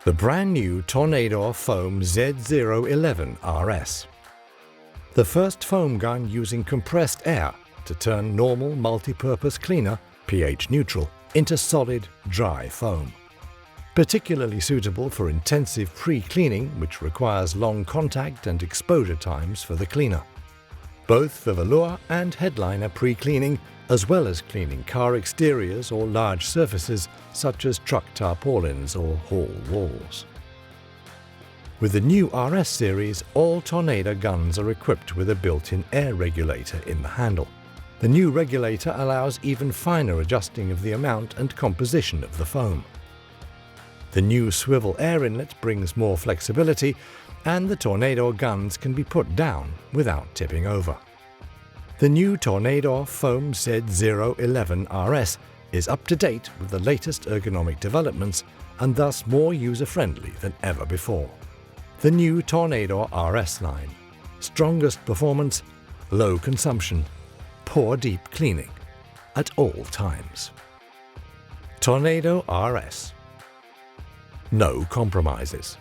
The brand new Tornador FOAM Z-011RS. The first foam gun using compressed air to turn normal multi-purpose cleaner, pH neutral, into solid, dry foam. Particularly suitable for intensive pre-cleaning, which requires long contact and exposure times for the cleaner. Both for velour and headliner pre-cleaning, as well as cleaning car exteriors or large surfaces such as truck tarpaulins or hall walls. With the new RS series, all Tornador guns are equipped with a built-in air regulator in the handle. The new regulator allows even finer adjusting of the amount and composition of the foam. The new swivel air inlet brings more flexibility, and the Tornador guns can be put down without tipping over. The new Tornador FOAM Z-011RS is up to date with the latest ergonomic developments and thus more user-friendly than ever before. The new Tornador RS line. Strongest performance, low consumption, pour deep cleaning at all times. Tornador RS. No compromises.